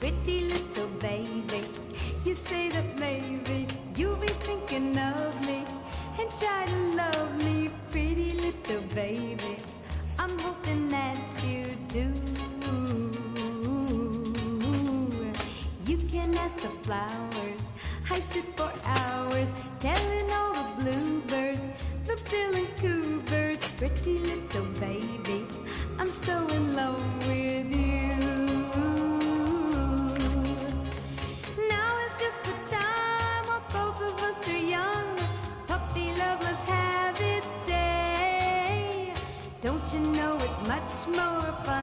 pretty little baby. You say that maybe you'll be thinking of me and try to love me, pretty little baby. I'm hoping that you do. You can ask the flowers, I sit for hours telling all the bluebirds, the bill and coo birds, pretty little baby, I'm so in love with you. Now is just the time while both of us are young. Puppy love must have its day. Don't you know it's much more fun?